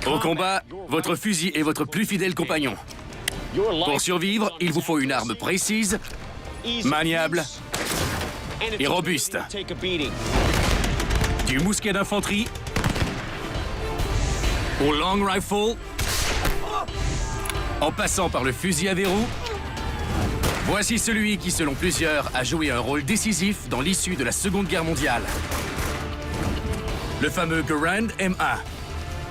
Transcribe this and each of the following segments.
Au combat, votre fusil est votre plus fidèle compagnon. Pour survivre, il vous faut une arme précise, maniable et robuste. Du mousquet d'infanterie au long rifle, en passant par le fusil à verrou, voici celui qui, selon plusieurs, a joué un rôle décisif dans l'issue de la Seconde Guerre mondiale. Le fameux Garand M1.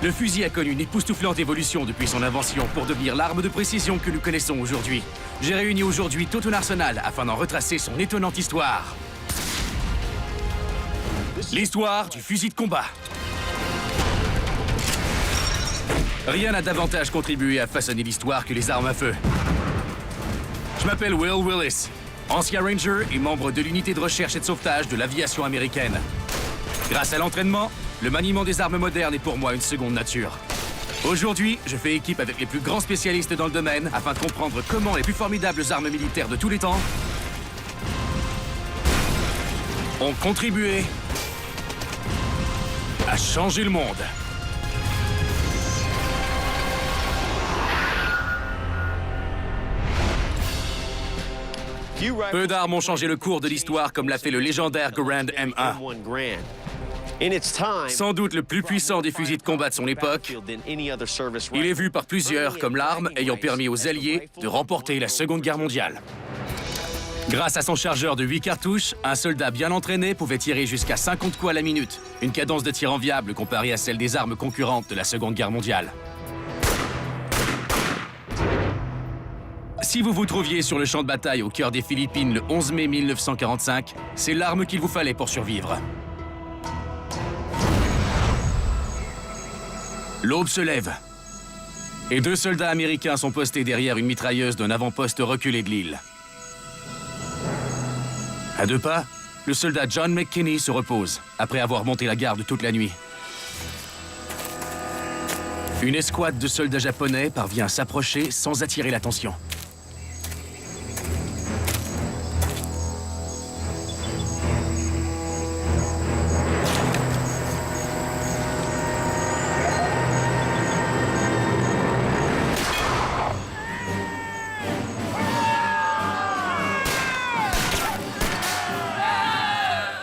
Le fusil a connu une époustouflante évolution depuis son invention pour devenir l'arme de précision que nous connaissons aujourd'hui. J'ai réuni aujourd'hui tout un arsenal afin d'en retracer son étonnante histoire. L'histoire du fusil de combat. Rien n'a davantage contribué à façonner l'histoire que les armes à feu. Je m'appelle Will Willis, ancien ranger et membre de l'unité de recherche et de sauvetage de l'aviation américaine. Grâce à l'entraînement, le maniement des armes modernes est pour moi une seconde nature. Aujourd'hui, je fais équipe avec les plus grands spécialistes dans le domaine afin de comprendre comment les plus formidables armes militaires de tous les temps ont contribué à changer le monde. Peu d'armes ont changé le cours de l'histoire comme l'a fait le légendaire Garand M1. Sans doute le plus puissant des fusils de combat de son époque, il est vu par plusieurs comme l'arme ayant permis aux Alliés de remporter la Seconde Guerre mondiale. Grâce à son chargeur de 8 cartouches, un soldat bien entraîné pouvait tirer jusqu'à 50 coups à la minute, une cadence de tir enviable comparée à celle des armes concurrentes de la Seconde Guerre mondiale. Si vous vous trouviez sur le champ de bataille au cœur des Philippines le 11 mai 1945, c'est l'arme qu'il vous fallait pour survivre. L'aube se lève. Et 2 soldats américains sont postés derrière une mitrailleuse d'un avant-poste reculé de l'île. À 2 pas, le soldat John McKinney se repose, après avoir monté la garde toute la nuit. Une escouade de soldats japonais parvient à s'approcher sans attirer l'attention.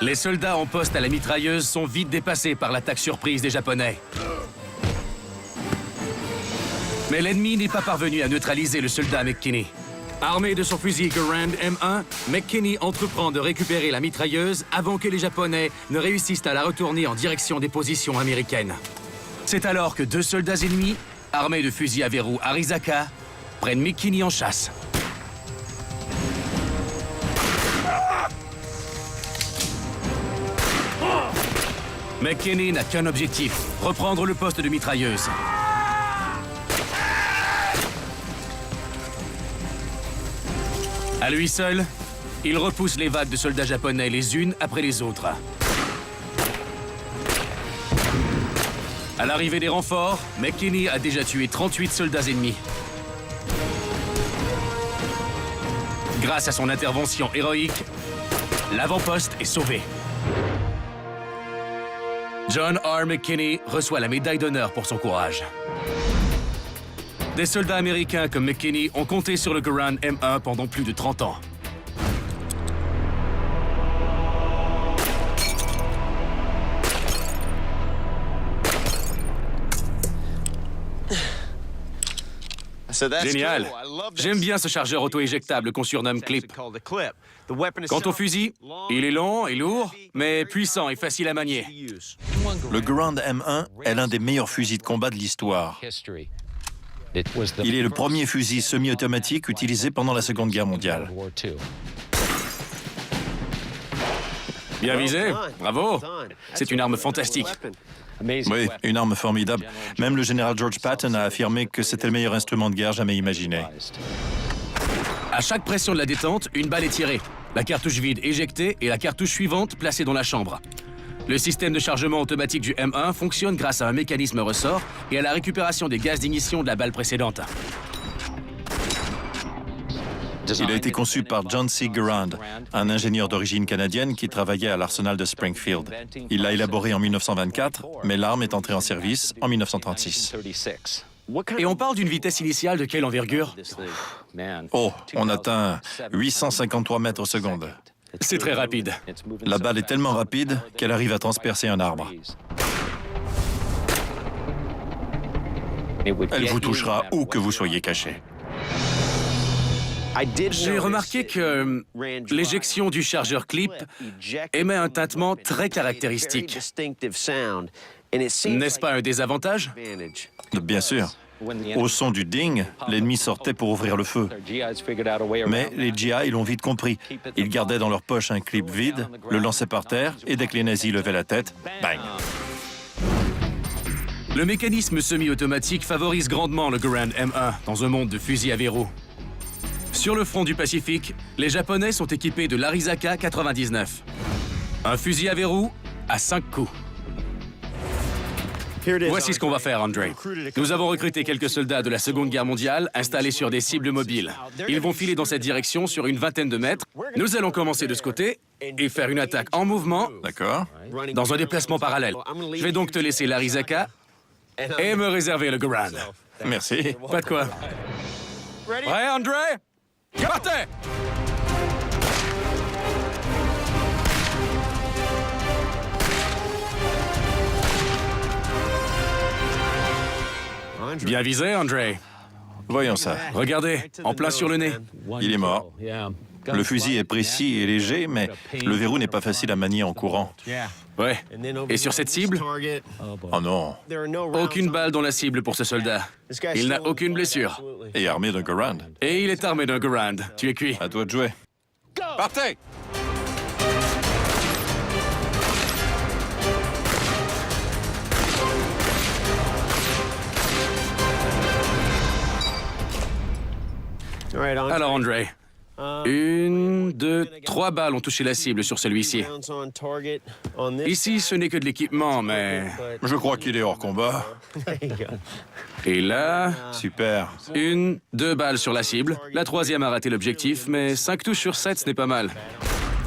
Les soldats en poste à la mitrailleuse sont vite dépassés par l'attaque surprise des Japonais. Mais l'ennemi n'est pas parvenu à neutraliser le soldat McKinney. Armé de son fusil Garand M1, McKinney entreprend de récupérer la mitrailleuse avant que les Japonais ne réussissent à la retourner en direction des positions américaines. C'est alors que 2 soldats ennemis, armés de fusils à verrou Arizaka, prennent McKinney en chasse. McKinney n'a qu'un objectif, reprendre le poste de mitrailleuse. À lui seul, il repousse les vagues de soldats japonais les unes après les autres. À l'arrivée des renforts, McKinney a déjà tué 38 soldats ennemis. Grâce à son intervention héroïque, l'avant-poste est sauvé. John R. McKinney reçoit la médaille d'honneur pour son courage. Des soldats américains comme McKinney ont compté sur le Garand M1 pendant plus de 30 ans. Génial. J'aime bien ce chargeur auto-éjectable qu'on surnomme Clip. Quant au fusil, il est long et lourd, mais puissant et facile à manier. Le Garand M1 est l'un des meilleurs fusils de combat de l'histoire. Il est le premier fusil semi-automatique utilisé pendant la Seconde Guerre mondiale. Bien visé, bravo. C'est une arme fantastique. Oui, une arme formidable. Même le général George Patton a affirmé que c'était le meilleur instrument de guerre jamais imaginé. À chaque pression de la détente, une balle est tirée. La cartouche vide éjectée et la cartouche suivante placée dans la chambre. Le système de chargement automatique du M1 fonctionne grâce à un mécanisme ressort et à la récupération des gaz d'ignition de la balle précédente. Il a été conçu par John C. Garand, un ingénieur d'origine canadienne qui travaillait à l'arsenal de Springfield. Il l'a élaboré en 1924, mais l'arme est entrée en service en 1936. Et on parle d'une vitesse initiale de quelle envergure? Oh, on atteint 853 mètres secondes. C'est très rapide. La balle est tellement rapide qu'elle arrive à transpercer un arbre. Elle vous touchera où que vous soyez caché. J'ai remarqué que l'éjection du chargeur clip émet un tintement très caractéristique. N'est-ce pas un désavantage? Bien sûr. Au son du ding, l'ennemi sortait pour ouvrir le feu. Mais les GI l'ont vite compris. Ils gardaient dans leur poche un clip vide, le lançaient par terre, et dès que les nazis levaient la tête, bang! Le mécanisme semi-automatique favorise grandement le Garand M1 dans un monde de fusils à verrou. Sur le front du Pacifique, les Japonais sont équipés de l'Arisaka 99. Un fusil à verrou à 5 coups. Voici ce qu'on va faire, André. Nous avons recruté quelques soldats de la Seconde Guerre mondiale installés sur des cibles mobiles. Ils vont filer dans cette direction sur une vingtaine de mètres. Nous allons commencer de ce côté et faire une attaque en mouvement, D'accord? dans un déplacement parallèle. Je vais donc te laisser l'Arisaka et me réserver le Garand. Merci. Pas de quoi. Prêt, André? Partez! Bien visé, André. Voyons ça. Regardez, en plein sur le nez. Il est mort. Le fusil est précis et léger, mais le verrou n'est pas facile à manier en courant. Ouais. Et sur cette cible? Oh non. Aucune balle dans la cible pour ce soldat. Il n'a aucune blessure. Et armé d'un Garand. Et il est armé d'un Garand. Tu es cuit. À toi de jouer. Partez! Alors, André. 1, 2, 3 balles ont touché la cible sur celui-ci. Ici, ce n'est que de l'équipement, mais... Je crois qu'il est hors combat. Et là... Super. 1, 2 balles sur la cible. La troisième a raté l'objectif, mais 5 touches sur 7, ce n'est pas mal.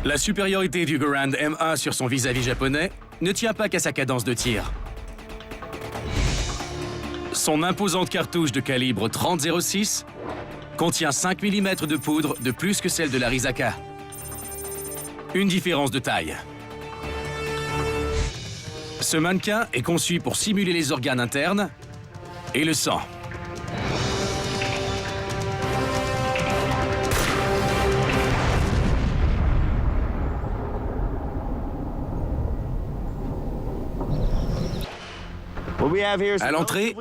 La supériorité du Garand M1 sur son vis-à-vis japonais ne tient pas qu'à sa cadence de tir. Son imposante cartouche de calibre 30-06 contient 5 mm de poudre de plus que celle de l'Arisaka. Une différence de taille. Ce mannequin est conçu pour simuler les organes internes et le sang. À l'entrée,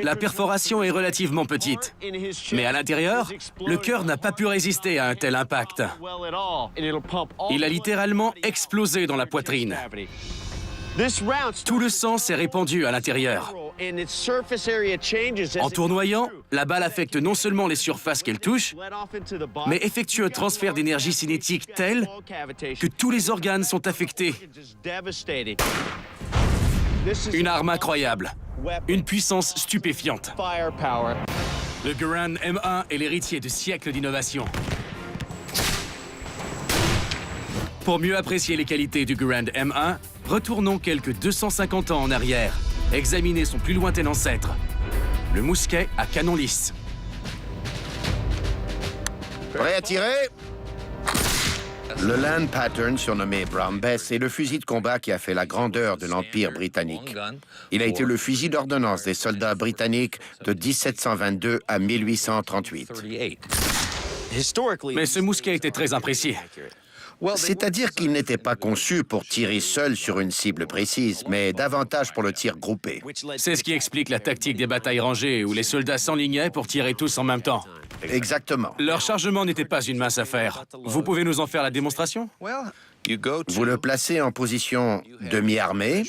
la perforation est relativement petite. Mais à l'intérieur, le cœur n'a pas pu résister à un tel impact. Il a littéralement explosé dans la poitrine. Tout le sang s'est répandu à l'intérieur. En tournoyant, la balle affecte non seulement les surfaces qu'elle touche, mais effectue un transfert d'énergie cinétique tel que tous les organes sont affectés. Une arme incroyable. Une puissance stupéfiante. Le Garand M1 est l'héritier de siècles d'innovation. Pour mieux apprécier les qualités du Garand M1, retournons quelques 250 ans en arrière. Examinez son plus lointain ancêtre, le mousquet à canon lisse. Prêt à tirer? Le Land Pattern, surnommé Brown Bess, est le fusil de combat qui a fait la grandeur de l'Empire britannique. Il a été le fusil d'ordonnance des soldats britanniques de 1722 à 1838. Mais ce mousquet était très imprécis. C'est-à-dire qu'il n'était pas conçu pour tirer seul sur une cible précise, mais davantage pour le tir groupé. C'est ce qui explique la tactique des batailles rangées où les soldats s'enlignaient pour tirer tous en même temps. Exactement. Leur chargement n'était pas une mince affaire. Vous pouvez nous en faire la démonstration? Vous le placez en position demi-armée,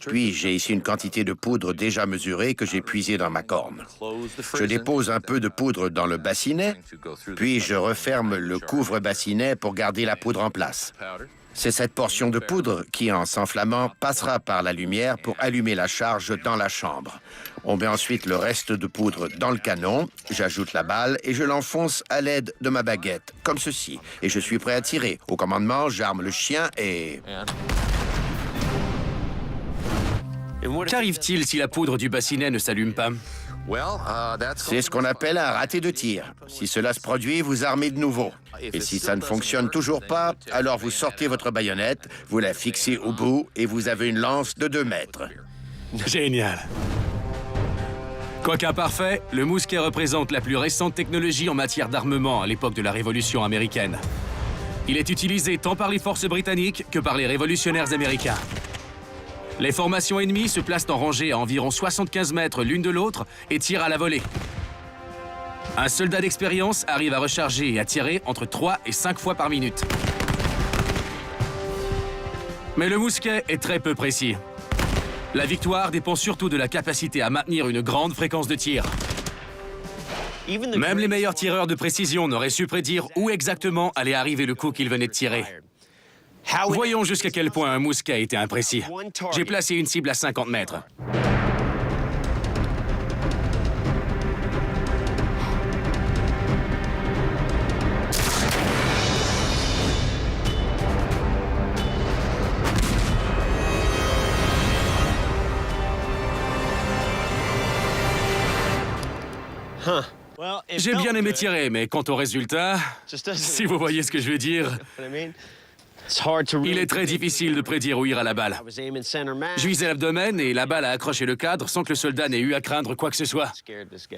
puis j'ai ici une quantité de poudre déjà mesurée que j'ai puisée dans ma corne. Je dépose un peu de poudre dans le bassinet, puis je referme le couvre-bassinet pour garder la poudre en place. C'est cette portion de poudre qui, en s'enflammant, passera par la lumière pour allumer la charge dans la chambre. On met ensuite le reste de poudre dans le canon, j'ajoute la balle et je l'enfonce à l'aide de ma baguette, comme ceci. Et je suis prêt à tirer. Au commandement, j'arme le chien et... Qu'arrive-t-il si la poudre du bassinet ne s'allume pas? C'est ce qu'on appelle un raté de tir. Si cela se produit, vous armez de nouveau. Et si ça ne fonctionne toujours pas, alors vous sortez votre baïonnette, vous la fixez au bout et vous avez une lance de 2 mètres. Génial. Quoique imparfait, le mousquet représente la plus récente technologie en matière d'armement à l'époque de la Révolution américaine. Il est utilisé tant par les forces britanniques que par les révolutionnaires américains. Les formations ennemies se placent en rangée à environ 75 mètres l'une de l'autre et tirent à la volée. Un soldat d'expérience arrive à recharger et à tirer entre 3 et 5 fois par minute. Mais le mousquet est très peu précis. La victoire dépend surtout de la capacité à maintenir une grande fréquence de tir. Même les meilleurs tireurs de précision n'auraient su prédire où exactement allait arriver le coup qu'ils venaient de tirer. Voyons jusqu'à quel point un mousquet était imprécis. J'ai placé une cible à 50 mètres. J'ai bien aimé tirer, mais quant au résultat, si vous voyez ce que je veux dire, il est très difficile de prédire où ira la balle. Je visais l'abdomen et la balle a accroché le cadre sans que le soldat n'ait eu à craindre quoi que ce soit.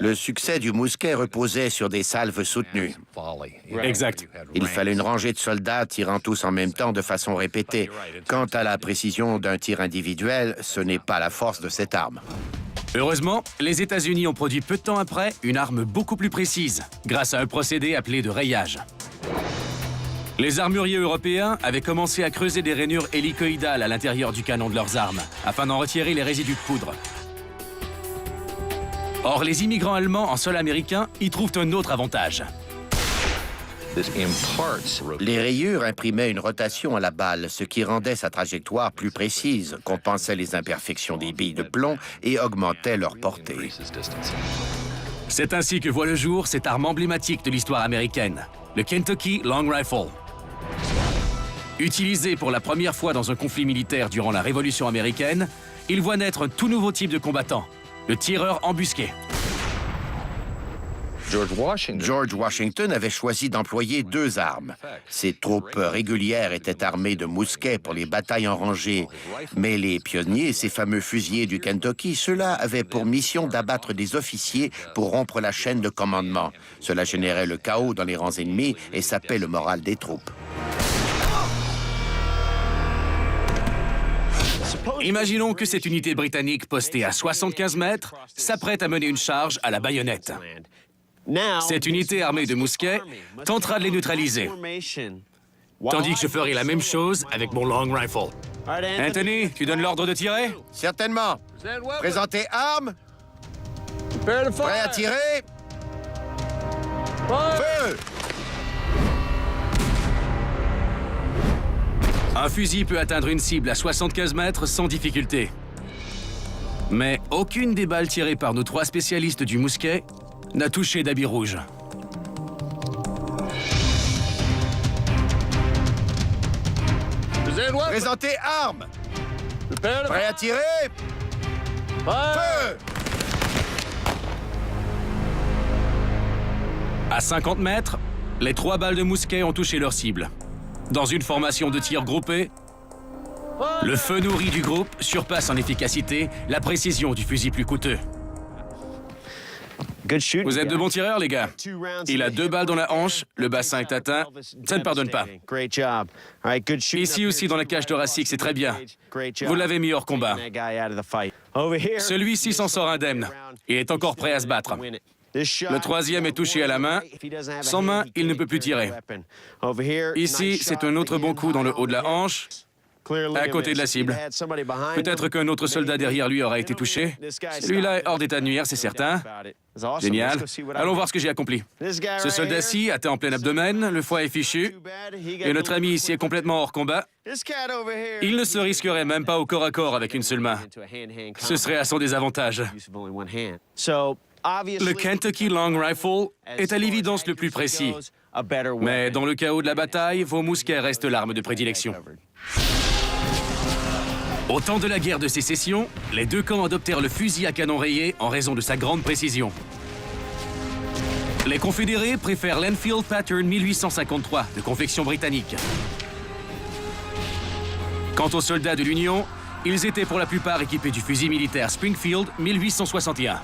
Le succès du mousquet reposait sur des salves soutenues. Exact. Il fallait une rangée de soldats tirant tous en même temps de façon répétée. Quant à la précision d'un tir individuel, ce n'est pas la force de cette arme. Heureusement, les États-Unis ont produit peu de temps après une arme beaucoup plus précise, grâce à un procédé appelé de rayage. Les armuriers européens avaient commencé à creuser des rainures hélicoïdales à l'intérieur du canon de leurs armes, afin d'en retirer les résidus de poudre. Or, les immigrants allemands en sol américain y trouvent un autre avantage. Les rayures imprimaient une rotation à la balle, ce qui rendait sa trajectoire plus précise, compensait les imperfections des billes de plomb et augmentait leur portée. C'est ainsi que voit le jour cette arme emblématique de l'histoire américaine, le Kentucky Long Rifle. Utilisé pour la première fois dans un conflit militaire durant la Révolution américaine, il voit naître un tout nouveau type de combattant, le tireur embusqué. George Washington avait choisi d'employer 2 armes. Ses troupes régulières étaient armées de mousquets pour les batailles en rangée. Mais les pionniers, ces fameux fusiliers du Kentucky, ceux-là avaient pour mission d'abattre des officiers pour rompre la chaîne de commandement. Cela générait le chaos dans les rangs ennemis et sapait le moral des troupes. Imaginons que cette unité britannique postée à 75 mètres s'apprête à mener une charge à la baïonnette. Cette unité armée de mousquets tentera de les neutraliser, tandis que je ferai la même chose avec mon long rifle. Anthony, tu donnes l'ordre de tirer? Certainement. Présentez armes. Prêt à tirer. Feu! Un fusil peut atteindre une cible à 75 mètres sans difficulté. Mais aucune des balles tirées par nos 3 spécialistes du mousquet n'a touché d'habit rouge. Présentez armes. Prêt à tirer. Feu! À 50 mètres, les 3 balles de mousquet ont touché leur cible. Dans une formation de tir groupé, le feu nourri du groupe surpasse en efficacité la précision du fusil plus coûteux. Vous êtes de bons tireurs, les gars. Il a 2 balles dans la hanche, le bassin est atteint, ça ne pardonne pas. Ici aussi, dans la cage thoracique, c'est très bien. Vous l'avez mis hors combat. Celui-ci s'en sort indemne et est encore prêt à se battre. Le 3e est touché à la main. Sans main, il ne peut plus tirer. Ici, c'est un autre bon coup dans le haut de la hanche. à côté de la cible. Peut-être qu'un autre soldat derrière lui aura été touché. Celui-là est hors d'état de nuire, c'est certain. Génial. Allons voir ce que j'ai accompli. Ce soldat-ci atteint en plein abdomen, le foie est fichu, et notre ami ici est complètement hors combat. Il ne se risquerait même pas au corps à corps avec une seule main. Ce serait à son désavantage. Le Kentucky Long Rifle est à l'évidence le plus précis. Mais dans le chaos de la bataille, vos mousquets restent l'arme de prédilection. Au temps de la guerre de sécession, les deux camps adoptèrent le fusil à canon rayé en raison de sa grande précision. Les Confédérés préfèrent l'Enfield Pattern 1853 de confection britannique. Quant aux soldats de l'Union, ils étaient pour la plupart équipés du fusil militaire Springfield 1861.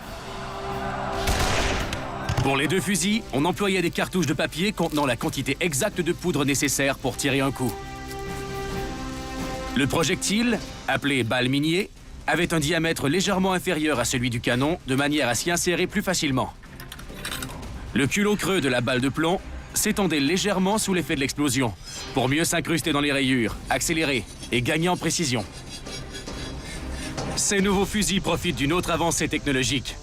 Pour les deux fusils, on employait des cartouches de papier contenant la quantité exacte de poudre nécessaire pour tirer un coup. Le projectile, appelé balle minier, avait un diamètre légèrement inférieur à celui du canon, de manière à s'y insérer plus facilement. Le culot creux de la balle de plomb s'étendait légèrement sous l'effet de l'explosion, pour mieux s'incruster dans les rayures, accélérer et gagner en précision. Ces nouveaux fusils profitent d'une autre avancée technologique.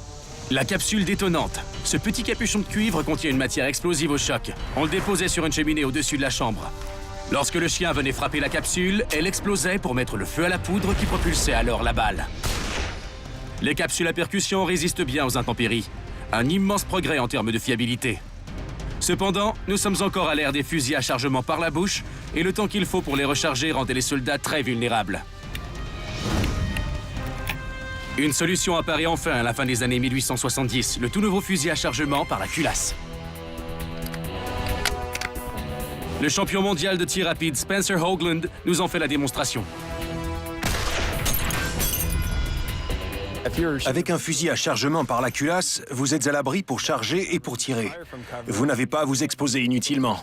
La capsule détonante. Ce petit capuchon de cuivre contient une matière explosive au choc. On le déposait sur une cheminée au-dessus de la chambre. Lorsque le chien venait frapper la capsule, elle explosait pour mettre le feu à la poudre qui propulsait alors la balle. Les capsules à percussion résistent bien aux intempéries. Un immense progrès en termes de fiabilité. Cependant, nous sommes encore à l'ère des fusils à chargement par la bouche et le temps qu'il faut pour les recharger rendait les soldats très vulnérables. Une solution apparaît enfin à la fin des années 1870, le tout nouveau fusil à chargement par la culasse. Le champion mondial de tir rapide Spencer Hoagland nous en fait la démonstration. Avec un fusil à chargement par la culasse, vous êtes à l'abri pour charger et pour tirer. Vous n'avez pas à vous exposer inutilement.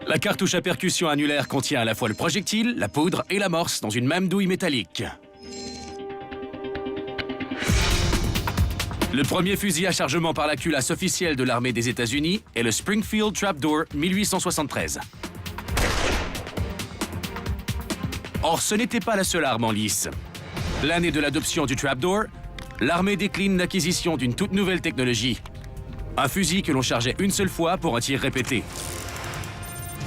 La cartouche à percussion annulaire contient à la fois le projectile, la poudre et l'amorce dans une même douille métallique. Le premier fusil à chargement par la culasse officiel de l'armée des États-Unis est le Springfield Trapdoor 1873. Or, ce n'était pas la seule arme en lice. L'année de l'adoption du Trapdoor, l'armée décline l'acquisition d'une toute nouvelle technologie. Un fusil que l'on chargeait une seule fois pour un tir répété.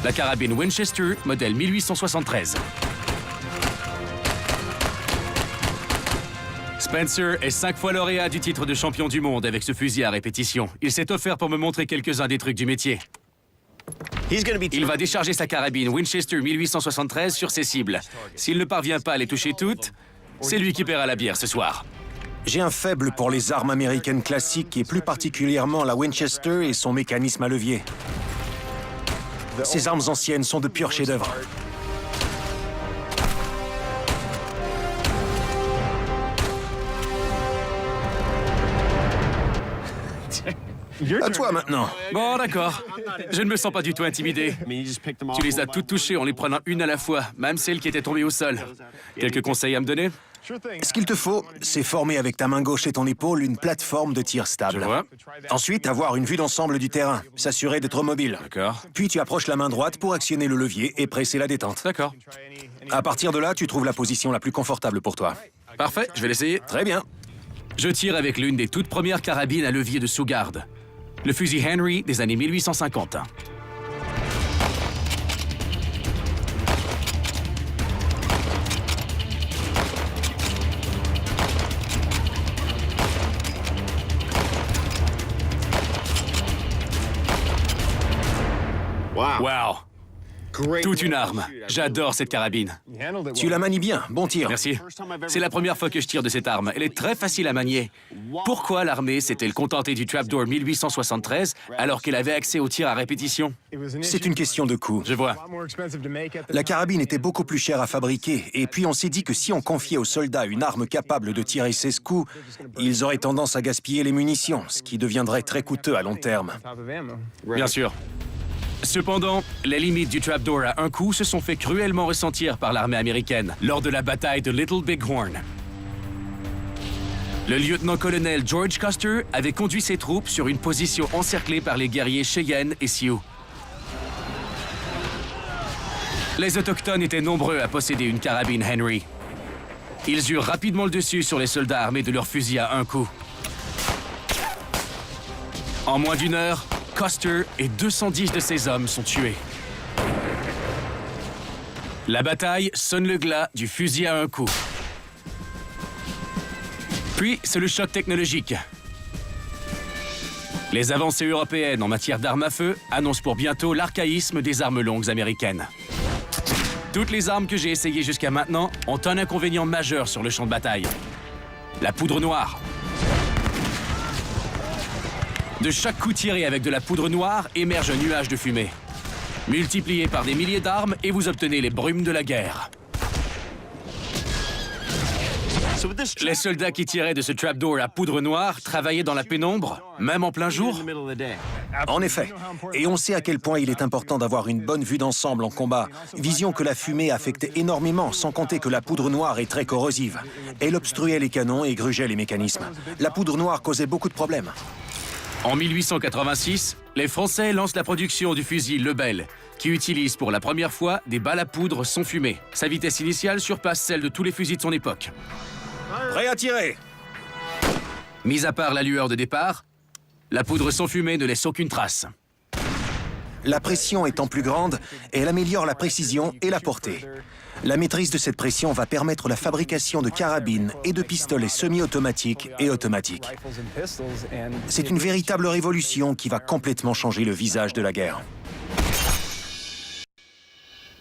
La carabine Winchester, modèle 1873. Spencer est 5 fois lauréat du titre de champion du monde avec ce fusil à répétition. Il s'est offert pour me montrer quelques-uns des trucs du métier. Il va décharger sa carabine Winchester 1873 sur ses cibles. S'il ne parvient pas à les toucher toutes, c'est lui qui paiera la bière ce soir. J'ai un faible pour les armes américaines classiques et plus particulièrement la Winchester et son mécanisme à levier. Ces armes anciennes sont de purs chefs-d'œuvre. À toi maintenant. Bon, d'accord. Je ne me sens pas du tout intimidé. Tu les as toutes touchées en les prenant une à la fois, même celle qui était tombée au sol. Quelques conseils à me donner? Ce qu'il te faut, c'est former avec ta main gauche et ton épaule une plateforme de tir Je stable. vois. Ensuite, avoir une vue d'ensemble du terrain, s'assurer d'être mobile. D'accord. Puis tu approches la main droite pour actionner le levier et presser la détente. D'accord. À partir de là, tu trouves la position la plus confortable pour toi. Parfait, je vais l'essayer. Très bien. Je tire avec l'une des toutes premières carabines à levier de sous-garde. Le fusil Henry des années 1850. Wow! Toute une arme. J'adore cette carabine. Tu la manies bien. Bon tir. Merci. C'est la première fois que je tire de cette arme. Elle est très facile à manier. Pourquoi l'armée s'est-elle contentée du Trapdoor 1873 alors qu'elle avait accès au tir à répétition? C'est une question de coût. Je vois. La carabine était beaucoup plus chère à fabriquer, et puis on s'est dit que si on confiait aux soldats une arme capable de tirer 16 coups, ils auraient tendance à gaspiller les munitions, ce qui deviendrait très coûteux à long terme. Bien sûr. Cependant, les limites du Trapdoor à un coup se sont fait cruellement ressentir par l'armée américaine lors de la bataille de Little Bighorn. Le lieutenant-colonel George Custer avait conduit ses troupes sur une position encerclée par les guerriers Cheyenne et Sioux. Les Autochtones étaient nombreux à posséder une carabine Henry. Ils eurent rapidement le dessus sur les soldats armés de leurs fusils à un coup. En moins d'une heure, Custer et 210 de ses hommes sont tués. La bataille sonne le glas du fusil à un coup. Puis, c'est le choc technologique. Les avancées européennes en matière d'armes à feu annoncent pour bientôt l'archaïsme des armes longues américaines. Toutes les armes que j'ai essayées jusqu'à maintenant ont un inconvénient majeur sur le champ de bataille. La poudre noire. De chaque coup tiré avec de la poudre noire émerge un nuage de fumée. Multiplié par des milliers d'armes et vous obtenez les brumes de la guerre. Les soldats qui tiraient de ce trapdoor à poudre noire travaillaient dans la pénombre, même en plein jour. En effet, et on sait à quel point il est important d'avoir une bonne vue d'ensemble en combat, vision que la fumée affectait énormément, sans compter que la poudre noire est très corrosive. Elle obstruait les canons et grugeait les mécanismes. La poudre noire causait beaucoup de problèmes. En 1886, les Français lancent la production du fusil Lebel, qui utilise pour la première fois des balles à poudre sans fumée. Sa vitesse initiale surpasse celle de tous les fusils de son époque. Prêt à tirer! Mis à part la lueur de départ, la poudre sans fumée ne laisse aucune trace. La pression étant plus grande, elle améliore la précision et la portée. La maîtrise de cette pression va permettre la fabrication de carabines et de pistolets semi-automatiques et automatiques. C'est une véritable révolution qui va complètement changer le visage de la guerre.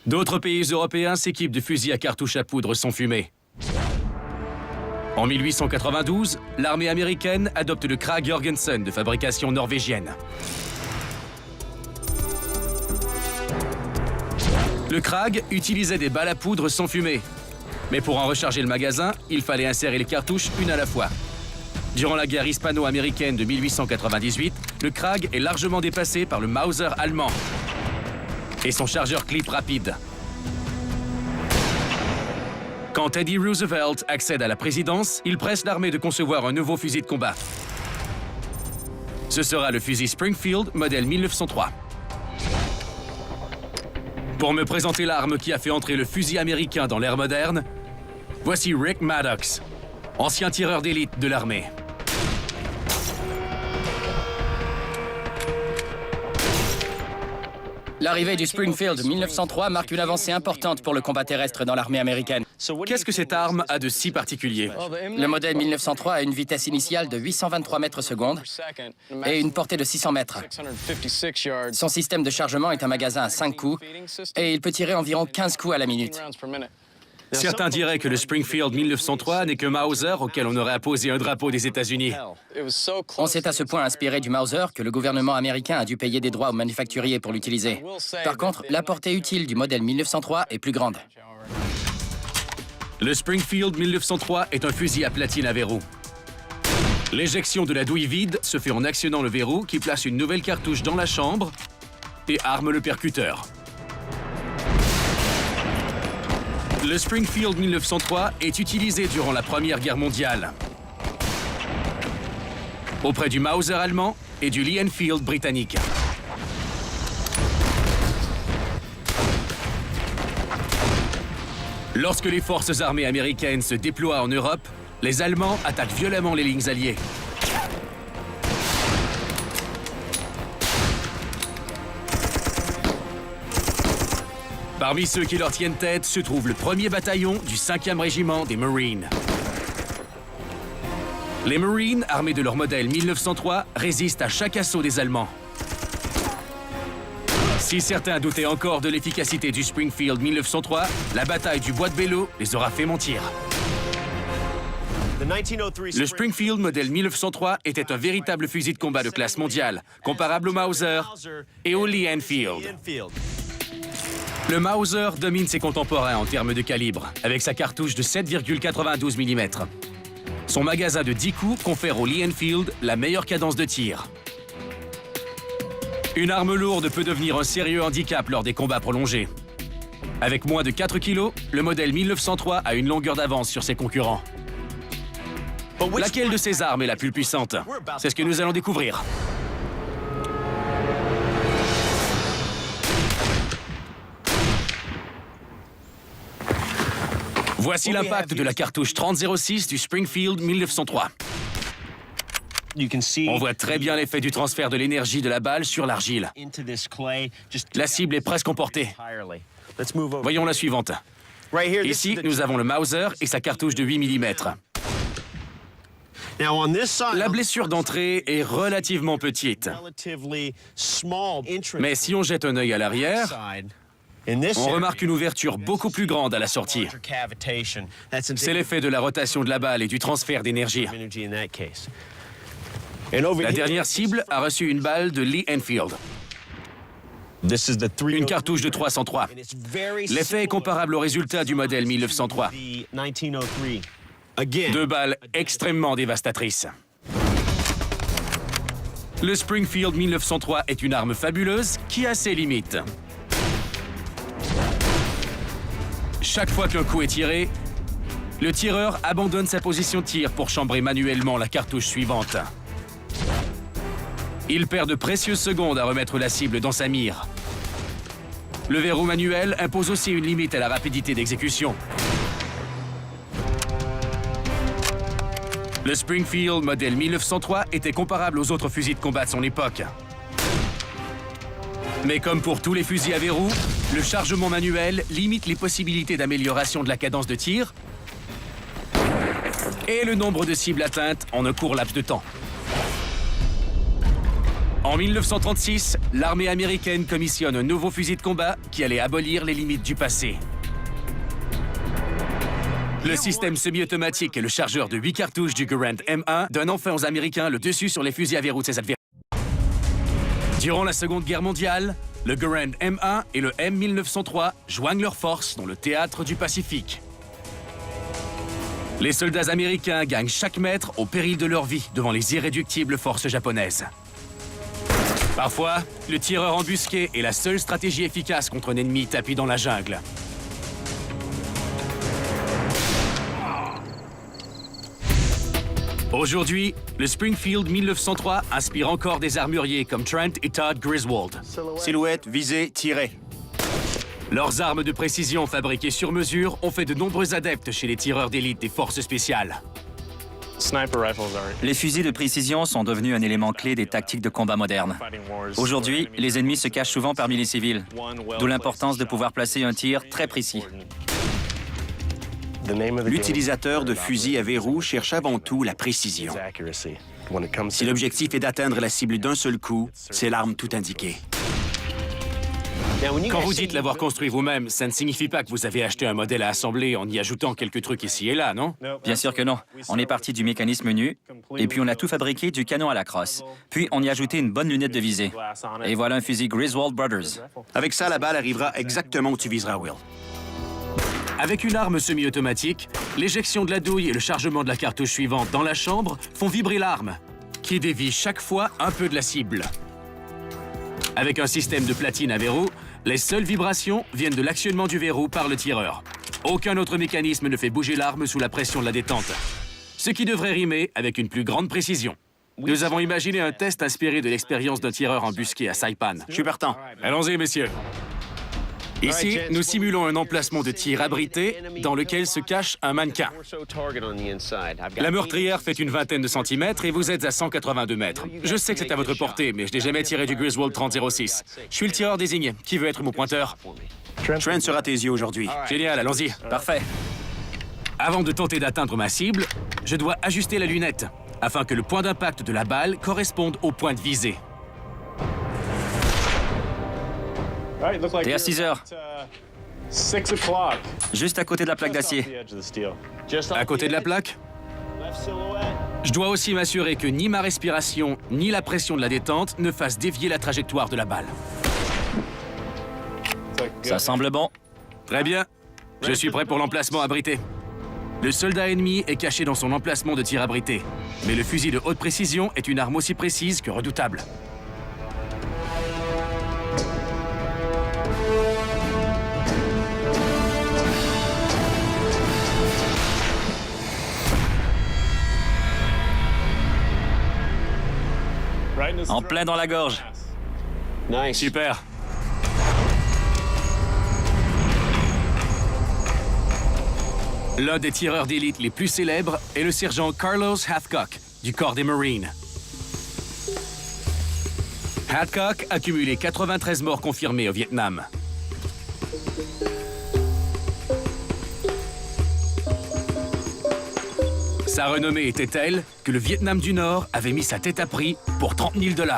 D'autres pays européens s'équipent de fusils à cartouches à poudre sans fumée. En 1892, l'armée américaine adopte le Krag Jorgensen de fabrication norvégienne. Le Krag utilisait des balles à poudre sans fumée. Mais pour en recharger le magasin, il fallait insérer les cartouches une à la fois. Durant la guerre hispano-américaine de 1898, le Krag est largement dépassé par le Mauser allemand et son chargeur clip rapide. Quand Teddy Roosevelt accède à la présidence, il presse l'armée de concevoir un nouveau fusil de combat. Ce sera le fusil Springfield, modèle 1903. Pour me présenter l'arme qui a fait entrer le fusil américain dans l'ère moderne, voici Rick Maddox, ancien tireur d'élite de l'armée. L'arrivée du Springfield 1903 marque une avancée importante pour le combat terrestre dans l'armée américaine. Qu'est-ce que cette arme a de si particulier? Le modèle 1903 a une vitesse initiale de 823 mètres secondes et une portée de 600 mètres. Son système de chargement est un magasin à 5 coups et il peut tirer environ 15 coups à la minute. Certains diraient que le Springfield 1903 n'est que Mauser auquel on aurait apposé un drapeau des États-Unis. On s'est à ce point inspiré du Mauser que le gouvernement américain a dû payer des droits aux manufacturiers pour l'utiliser. Par contre, la portée utile du modèle 1903 est plus grande. Le Springfield 1903 est un fusil à platine à verrou. L'éjection de la douille vide se fait en actionnant le verrou qui place une nouvelle cartouche dans la chambre et arme le percuteur. Le Springfield 1903 est utilisé durant la Première Guerre mondiale auprès du Mauser allemand et du Lee Enfield britannique. Lorsque les forces armées américaines se déploient en Europe, les Allemands attaquent violemment les lignes alliées. Parmi ceux qui leur tiennent tête se trouve le 1er bataillon du 5e régiment des Marines. Les Marines, armés de leur modèle 1903, résistent à chaque assaut des Allemands. Si certains doutaient encore de l'efficacité du Springfield 1903, la bataille du Bois de Belleau les aura fait mentir. Le Springfield modèle 1903 était un véritable fusil de combat de classe mondiale, comparable au Mauser et au Lee Enfield. Le Mauser domine ses contemporains en termes de calibre, avec sa cartouche de 7,92 mm. Son magasin de 10 coups confère au Lee Enfield la meilleure cadence de tir. Une arme lourde peut devenir un sérieux handicap lors des combats prolongés. Avec moins de 4 kg, le modèle 1903 a une longueur d'avance sur ses concurrents. Laquelle de ces armes est la plus puissante? C'est ce que nous allons découvrir. Voici l'impact de la cartouche 30-06 du Springfield 1903. On voit très bien l'effet du transfert de l'énergie de la balle sur l'argile. La cible est presque emportée. Voyons la suivante. Ici, nous avons le Mauser et sa cartouche de 8 mm. La blessure d'entrée est relativement petite. Mais si on jette un œil à l'arrière, on remarque une ouverture beaucoup plus grande à la sortie. C'est l'effet de la rotation de la balle et du transfert d'énergie. La dernière cible a reçu une balle de Lee Enfield. Une cartouche de 303. L'effet est comparable au résultat du modèle 1903. Deux balles extrêmement dévastatrices. Le Springfield 1903 est une arme fabuleuse qui a ses limites. Chaque fois qu'un coup est tiré, le tireur abandonne sa position de tir pour chambrer manuellement la cartouche suivante. Il perd de précieuses secondes à remettre la cible dans sa mire. Le verrou manuel impose aussi une limite à la rapidité d'exécution. Le Springfield modèle 1903 était comparable aux autres fusils de combat de son époque. Mais comme pour tous les fusils à verrou, le chargement manuel limite les possibilités d'amélioration de la cadence de tir et le nombre de cibles atteintes en un court laps de temps. En 1936, l'armée américaine commissionne un nouveau fusil de combat qui allait abolir les limites du passé. Le système semi-automatique et le chargeur de 8 cartouches du Garand M1 donnent enfin aux Américains le dessus sur les fusils à verrou de ses adversaires. Durant la Seconde Guerre mondiale, le Garand M1 et le M1903 joignent leurs forces dans le théâtre du Pacifique. Les soldats américains gagnent chaque mètre au péril de leur vie devant les irréductibles forces japonaises. Parfois, le tireur embusqué est la seule stratégie efficace contre un ennemi tapi dans la jungle. Aujourd'hui, le Springfield 1903 inspire encore des armuriers comme Trent et Todd Griswold. Silhouette, visée, tirée. Leurs armes de précision fabriquées sur mesure ont fait de nombreux adeptes chez les tireurs d'élite des forces spéciales. Les fusils de précision sont devenus un élément clé des tactiques de combat modernes. Aujourd'hui, les ennemis se cachent souvent parmi les civils, d'où l'importance de pouvoir placer un tir très précis. L'utilisateur de fusils à verrou cherche avant tout la précision. Si l'objectif est d'atteindre la cible d'un seul coup, c'est l'arme tout indiquée. Quand vous dites l'avoir construit vous-même, ça ne signifie pas que vous avez acheté un modèle à assembler en y ajoutant quelques trucs ici et là, non? Bien sûr que non. On est parti du mécanisme nu, et puis on a tout fabriqué du canon à la crosse. Puis on y a ajouté une bonne lunette de visée. Et voilà un fusil Griswold Brothers. Avec ça, la balle arrivera exactement où tu viseras, Will. Avec une arme semi-automatique, l'éjection de la douille et le chargement de la cartouche suivante dans la chambre font vibrer l'arme, qui dévie chaque fois un peu de la cible. Avec un système de platine à verrou, les seules vibrations viennent de l'actionnement du verrou par le tireur. Aucun autre mécanisme ne fait bouger l'arme sous la pression de la détente. Ce qui devrait rimer avec une plus grande précision. Nous avons imaginé un test inspiré de l'expérience d'un tireur embusqué à Saipan. Je suis partant. Allons-y, messieurs. Ici, nous simulons un emplacement de tir abrité dans lequel se cache un mannequin. La meurtrière fait une vingtaine de centimètres et vous êtes à 182 mètres. Je sais que c'est à votre portée, mais je n'ai jamais tiré du Griswold 30-06. Je suis le tireur désigné. Qui veut être mon pointeur? Trent sera tes yeux aujourd'hui. Génial, allons-y. Parfait. Avant de tenter d'atteindre ma cible, je dois ajuster la lunette afin que le point d'impact de la balle corresponde au point de visée. T'es à 6 heures. Juste à côté de la plaque d'acier. À côté de la plaque? Je dois aussi m'assurer que ni ma respiration, ni la pression de la détente ne fassent dévier la trajectoire de la balle. Ça semble bon. Très bien. Je suis prêt pour l'emplacement abrité. Le soldat ennemi est caché dans son emplacement de tir abrité. Mais le fusil de haute précision est une arme aussi précise que redoutable. En plein dans la gorge. Super. L'un des tireurs d'élite les plus célèbres est le sergent Carlos Hathcock, du corps des Marines. Hathcock a cumulé 93 morts confirmés au Vietnam. Sa renommée était telle que le Vietnam du Nord avait mis sa tête à prix pour 30 000 $.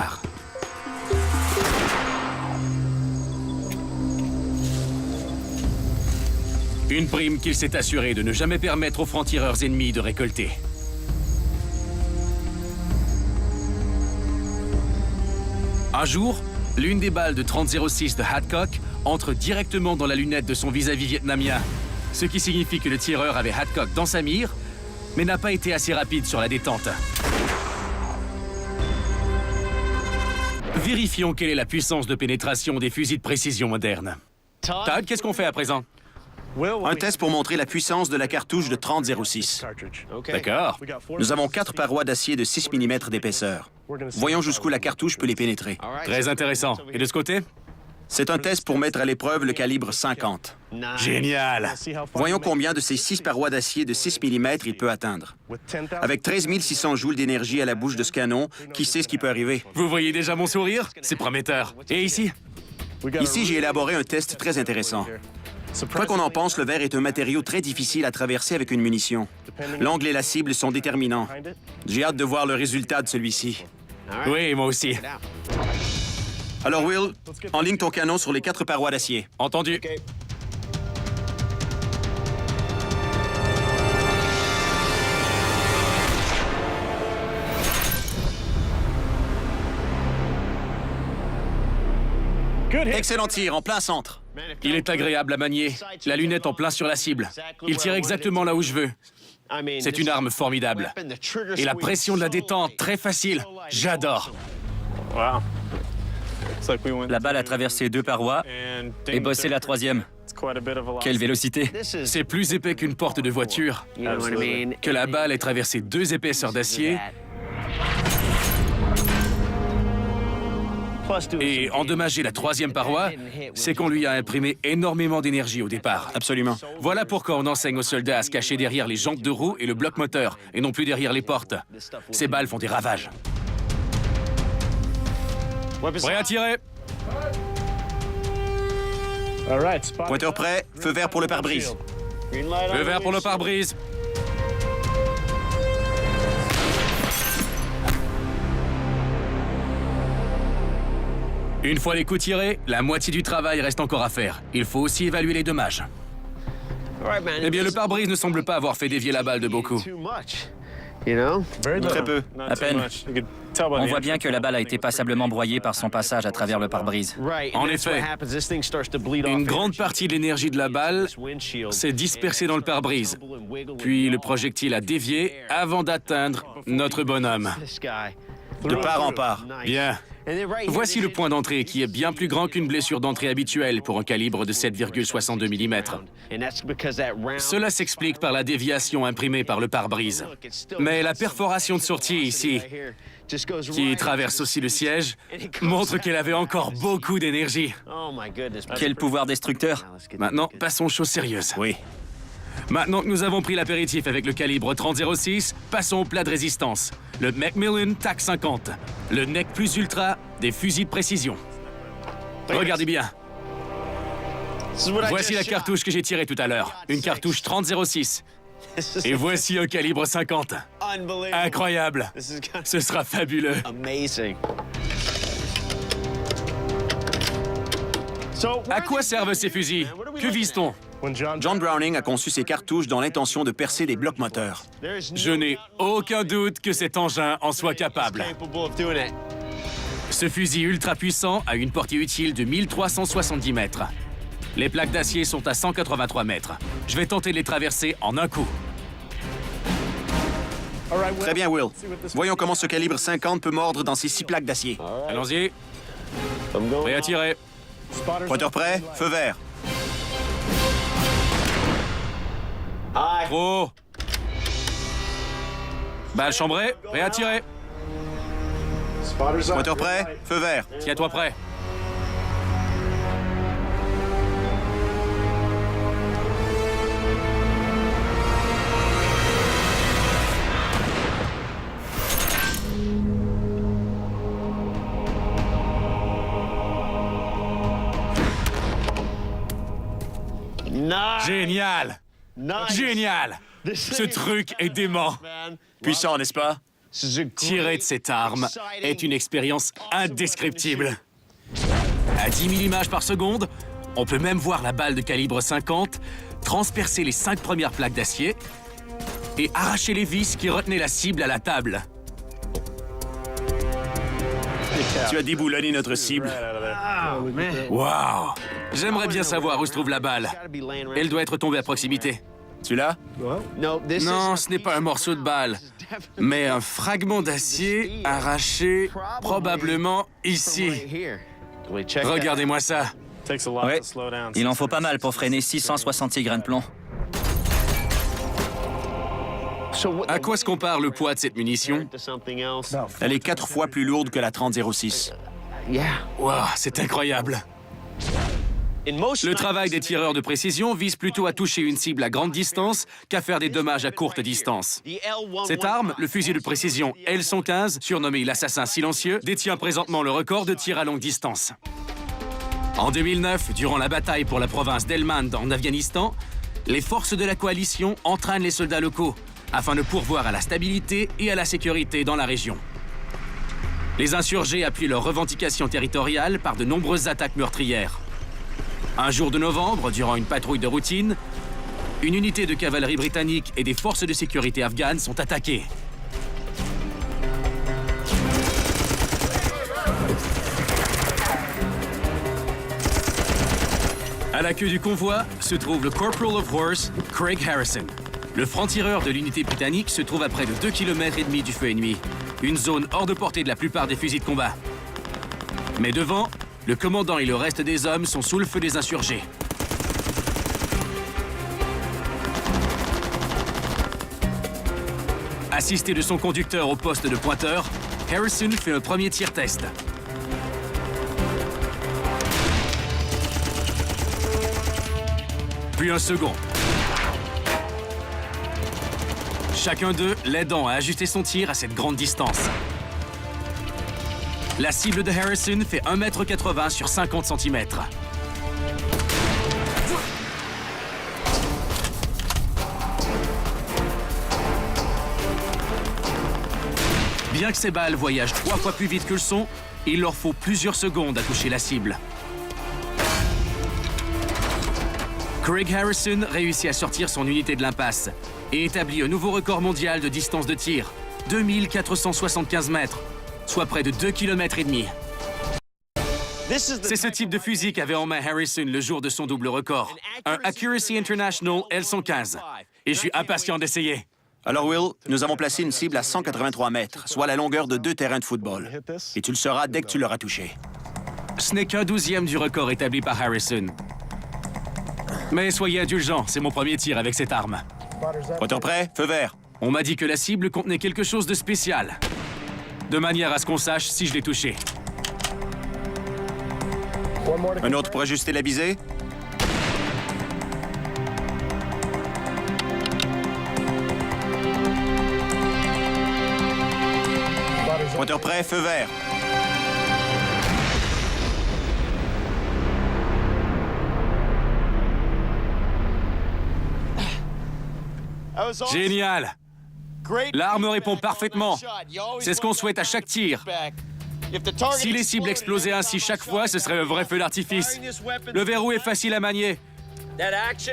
Une prime qu'il s'est assuré de ne jamais permettre aux francs-tireurs ennemis de récolter. Un jour, l'une des balles de 30-06 de Hathcock entre directement dans la lunette de son vis-à-vis vietnamien, ce qui signifie que le tireur avait Hathcock dans sa mire, mais n'a pas été assez rapide sur la détente. Vérifions quelle est la puissance de pénétration des fusils de précision modernes. Todd, qu'est-ce qu'on fait à présent? Un test pour montrer la puissance de la cartouche de 30-06. D'accord. Nous avons 4 parois d'acier de 6 mm d'épaisseur. Voyons jusqu'où la cartouche peut les pénétrer. Très intéressant. Et de ce côté? C'est un test pour mettre à l'épreuve le calibre 50. Génial! Voyons combien de ces 6 parois d'acier de 6 mm il peut atteindre. Avec 13 600 joules d'énergie à la bouche de ce canon, qui sait ce qui peut arriver? Vous voyez déjà mon sourire? C'est prometteur. Et ici? Ici, j'ai élaboré un test très intéressant. Quoi qu'on en pense, le verre est un matériau très difficile à traverser avec une munition. L'angle et la cible sont déterminants. J'ai hâte de voir le résultat de celui-ci. Oui, moi aussi. Alors, Will, enligne ton canon sur les 4 parois d'acier. Entendu. Excellent tir, en plein centre. Il est agréable à manier. La lunette en plein sur la cible. Il tire exactement là où je veux. C'est une arme formidable. Et la pression de la détente, très facile. J'adore. La balle a traversé 2 parois et bossé la 3e. Quelle vélocité! C'est plus épais qu'une porte de voiture. Que la balle ait traversé 2 épaisseurs d'acier et endommager la 3e paroi, c'est qu'on lui a imprimé énormément d'énergie au départ. Absolument. Voilà pourquoi on enseigne aux soldats à se cacher derrière les jantes de roue et le bloc moteur, et non plus derrière les portes. Ces balles font des ravages. Prêt à tirer? Pointeur prêt, feu vert pour le pare-brise. Feu vert pour le pare-brise. Une fois les coups tirés, la moitié du travail reste encore à faire. Il faut aussi évaluer les dommages. Eh bien, le pare-brise ne semble pas avoir fait dévier la balle de beaucoup. Très peu. À peine. On voit bien que la balle a été passablement broyée par son passage à travers le pare-brise. En effet, une grande partie de l'énergie de la balle s'est dispersée dans le pare-brise. Puis le projectile a dévié avant d'atteindre notre bonhomme. De part en part. Bien. Voici le point d'entrée qui est bien plus grand qu'une blessure d'entrée habituelle pour un calibre de 7,62 mm. Cela s'explique par la déviation imprimée par le pare-brise. Mais la perforation de sortie ici, qui traverse aussi le siège, montre qu'elle avait encore beaucoup d'énergie. Quel pouvoir destructeur! Maintenant, passons aux choses sérieuses. Oui. Maintenant que nous avons pris l'apéritif avec le calibre 30-06, passons au plat de résistance. Le Macmillan TAC 50, le nec plus ultra des fusils de précision. Regardez bien. Voici la cartouche que j'ai tirée tout à l'heure. Une cartouche 30-06. Et voici un calibre 50. Incroyable. Ce sera fabuleux. À quoi servent ces fusils? Que vise-t-on? John Browning a conçu ces cartouches dans l'intention de percer des blocs moteurs. Je n'ai aucun doute que cet engin en soit capable. Ce fusil ultra puissant a une portée utile de 1370 mètres. Les plaques d'acier sont à 183 mètres. Je vais tenter de les traverser en un coup. Très bien, Will. Voyons comment ce calibre 50 peut mordre dans ces 6 plaques d'acier. Allons-y. Prêt à tirer. Pointeur prêt, feu vert. Trop. Balle chambrée, prêt à tirer. Pointeur prêt, feu vert. Tiens-toi prêt. Génial! Génial! Ce truc est dément. Puissant, n'est-ce pas? Tirer de cette arme est une expérience indescriptible. À 10 000 images par seconde, on peut même voir la balle de calibre 50 transpercer les 5 premières plaques d'acier et arracher les vis qui retenaient la cible à la table. Tu as déboulonné notre cible. Waouh! J'aimerais bien savoir où se trouve la balle. Elle doit être tombée à proximité. Tu l'as? Non, ce n'est pas un morceau de balle, mais un fragment d'acier arraché probablement ici. Regardez-moi ça. Ouais, il en faut pas mal pour freiner 666 grains de plomb. À quoi se compare le poids de cette munition? Elle est 4 fois plus lourde que la 30-06. Waouh, c'est incroyable. Le travail des tireurs de précision vise plutôt à toucher une cible à grande distance qu'à faire des dommages à courte distance. Cette arme, le fusil de précision L115, surnommé l'assassin silencieux, détient présentement le record de tir à longue distance. En 2009, durant la bataille pour la province d'Helmand en Afghanistan, les forces de la coalition entraînent les soldats locaux afin de pourvoir à la stabilité et à la sécurité dans la région. Les insurgés appuient leurs revendications territoriales par de nombreuses attaques meurtrières. Un jour de novembre, durant une patrouille de routine, une unité de cavalerie britannique et des forces de sécurité afghanes sont attaquées. À la queue du convoi se trouve le Corporal of Horse, Craig Harrison. Le franc-tireur de l'unité britannique se trouve à près de 2,5 km du feu ennemi, une zone hors de portée de la plupart des fusils de combat. Mais devant, le commandant et le reste des hommes sont sous le feu des insurgés. Assisté de son conducteur au poste de pointeur, Harrison fait le premier tir test. Puis un second. Chacun d'eux l'aidant à ajuster son tir à cette grande distance. La cible de Harrison fait 1,80 m sur 50 cm. Bien que ces balles voyagent 3 fois plus vite que le son, il leur faut plusieurs secondes à toucher la cible. Craig Harrison réussit à sortir son unité de l'impasse et établit un nouveau record mondial de distance de tir, 2475 mètres, soit près de 2,5 km. C'est ce type de fusil qu'avait en main Harrison le jour de son double record, un Accuracy International L115. Et je suis impatient d'essayer. Alors, Will, nous avons placé une cible à 183 mètres, soit la longueur de 2 terrains de football. Et tu le sauras dès que tu l'auras touché. Ce n'est qu'un 12e du record établi par Harrison. Mais soyez indulgents, c'est mon premier tir avec cette arme. Pointeur prêt, feu vert. On m'a dit que la cible contenait quelque chose de spécial. De manière à ce qu'on sache si je l'ai touché. Un autre pour ajuster la visée. Pointeur prêt, feu vert. Génial! L'arme répond parfaitement. C'est ce qu'on souhaite à chaque tir. Si les cibles explosaient ainsi chaque fois, ce serait un vrai feu d'artifice. Le verrou est facile à manier.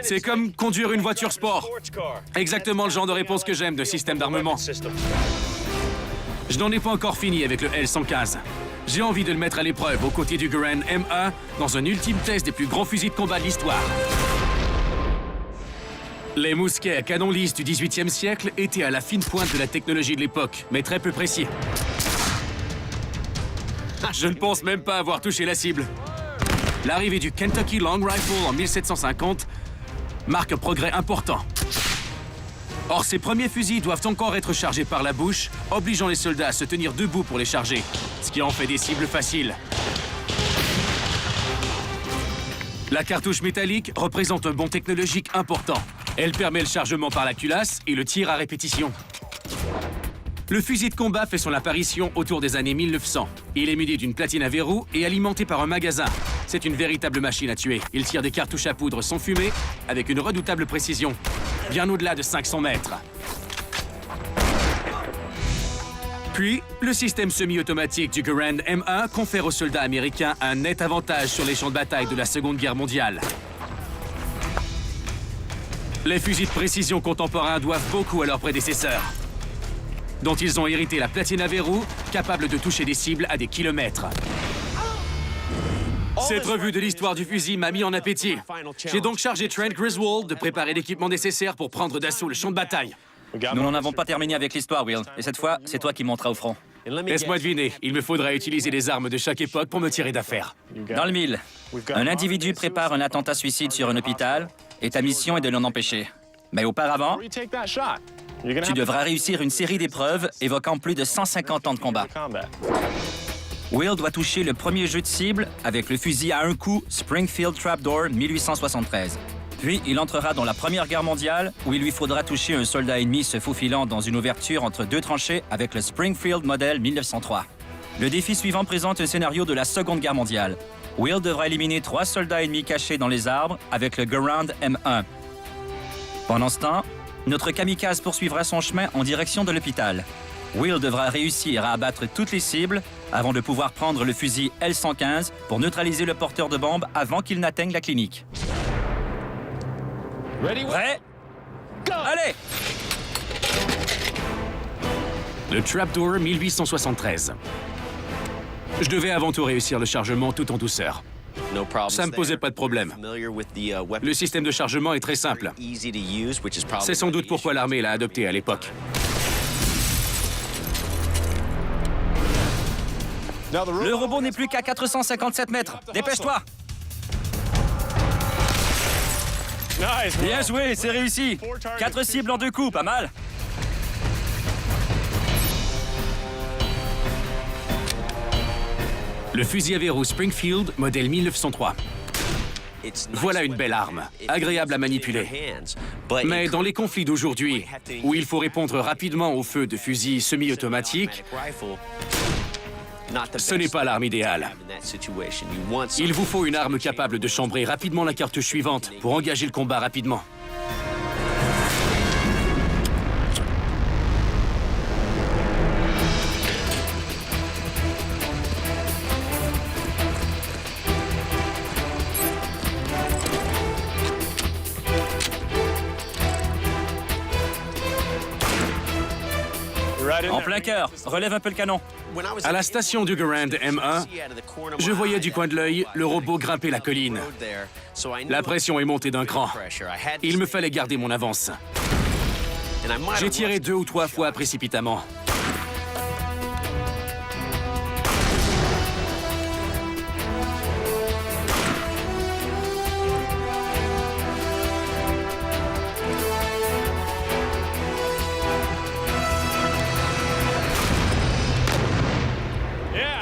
C'est comme conduire une voiture sport. Exactement le genre de réponse que j'aime de système d'armement. Je n'en ai pas encore fini avec le L115. J'ai envie de le mettre à l'épreuve aux côtés du Garand M1 dans un ultime test des plus grands fusils de combat de l'histoire. Les mousquets à canon lisse du 18e siècle étaient à la fine pointe de la technologie de l'époque, mais très peu précis. Je ne pense même pas avoir touché la cible. L'arrivée du Kentucky Long Rifle en 1750 marque un progrès important. Or, ces premiers fusils doivent encore être chargés par la bouche, obligeant les soldats à se tenir debout pour les charger, ce qui en fait des cibles faciles. La cartouche métallique représente un bond technologique important. Elle permet le chargement par la culasse et le tir à répétition. Le fusil de combat fait son apparition autour des années 1900. Il est muni d'une platine à verrou et alimenté par un magasin, C'est une véritable machine à tuer. Il tire des cartouches à poudre sans fumée avec une redoutable précision, bien au-delà de 500 mètres. Puis, le système semi-automatique du Garand M1 confère aux soldats américains un net avantage sur les champs de bataille de la Seconde Guerre mondiale. Les fusils de précision contemporains doivent beaucoup à leurs prédécesseurs, dont ils ont hérité la platine à verrou, capable de toucher des cibles à des kilomètres. Cette revue de l'histoire du fusil m'a mis en appétit. J'ai donc chargé Trent Griswold de préparer l'équipement nécessaire pour prendre d'assaut le champ de bataille. Nous n'en avons pas terminé avec l'histoire, Will. Et cette fois, c'est toi qui monteras au front. Laisse-moi deviner, il me faudra utiliser les armes de chaque époque pour me tirer d'affaire. Dans le mille, un individu prépare un attentat suicide sur un hôpital et ta mission est de l'en empêcher. Mais auparavant, tu devras réussir une série d'épreuves évoquant plus de 150 ans de combat. Will doit toucher le premier jeu de cible avec le fusil à un coup Springfield Trapdoor 1873. Puis, il entrera dans la Première Guerre mondiale, où il lui faudra toucher un soldat ennemi se faufilant dans une ouverture entre deux tranchées avec le Springfield Model 1903. Le défi suivant présente un scénario de la Seconde Guerre mondiale. Will devra éliminer 3 soldats ennemis cachés dans les arbres avec le Garand M1. Pendant ce temps, notre kamikaze poursuivra son chemin en direction de l'hôpital. Will devra réussir à abattre toutes les cibles avant de pouvoir prendre le fusil L115 pour neutraliser le porteur de bombe avant qu'il n'atteigne la clinique. Prêt? Allez! Le Trapdoor 1873. Je devais avant tout réussir le chargement tout en douceur. Ça me posait pas de problème. Le système de chargement est très simple. C'est sans doute pourquoi l'armée l'a adopté à l'époque. Le robot n'est plus qu'à 457 mètres. Dépêche-toi! Bien joué, c'est réussi. 4 cibles en 2 coups, pas mal. Le fusil à verrou Springfield, modèle 1903. Voilà une belle arme, agréable à manipuler. Mais dans les conflits d'aujourd'hui, où il faut répondre rapidement au feu de fusils semi-automatiques, ce n'est pas l'arme idéale. Il vous faut une arme capable de chambrer rapidement la cartouche suivante pour engager le combat rapidement. En plein cœur, relève un peu le canon. À la station du Garand M1, je voyais du coin de l'œil le robot grimper la colline. La pression est montée d'un cran. Il me fallait garder mon avance. J'ai tiré 2 ou 3 fois précipitamment.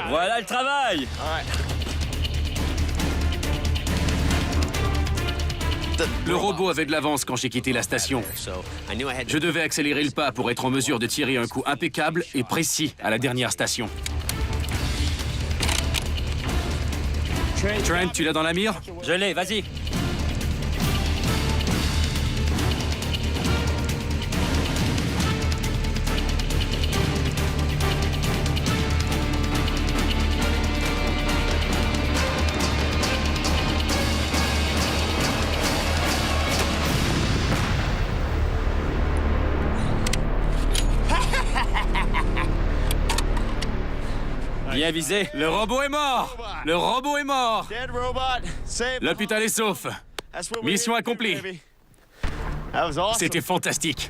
Voilà le travail! Le robot avait de l'avance quand j'ai quitté la station. Je devais accélérer le pas pour être en mesure de tirer un coup impeccable et précis à la dernière station. Trent, tu l'as dans la mire? Je l'ai, vas-y. Bien visé. Le robot est mort! Le robot est mort! L'hôpital est sauf. Mission accomplie. C'était fantastique.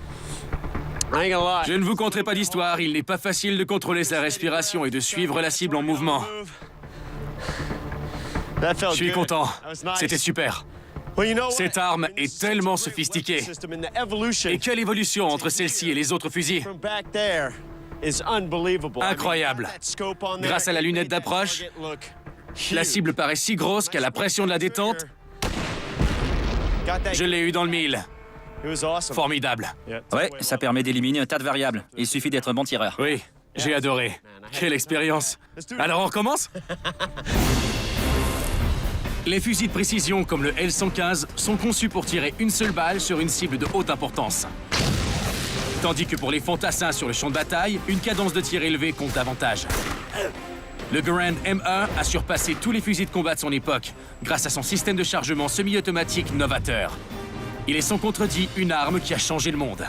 Je ne vous conterai pas d'histoire, il n'est pas facile de contrôler sa respiration et de suivre la cible en mouvement. Je suis content. C'était super. Cette arme est tellement sophistiquée. Et quelle évolution entre celle-ci et les autres fusils. Incroyable. Grâce à la lunette d'approche, la cible paraît si grosse qu'à la pression de la détente, je l'ai eu dans le mille. Formidable. Ouais, ça permet d'éliminer un tas de variables. Il suffit d'être bon tireur. Oui, j'ai adoré. Quelle expérience. Alors on recommence? Les fusils de précision comme le L115 sont conçus pour tirer une seule balle sur une cible de haute importance. Tandis que pour les fantassins sur le champ de bataille, une cadence de tir élevée compte davantage. Le Garand M1 a surpassé tous les fusils de combat de son époque grâce à son système de chargement semi-automatique novateur. Il est sans contredit une arme qui a changé le monde.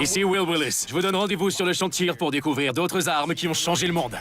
Ici Will Willis. Je vous donne rendez-vous sur le champ de tir pour découvrir d'autres armes qui ont changé le monde.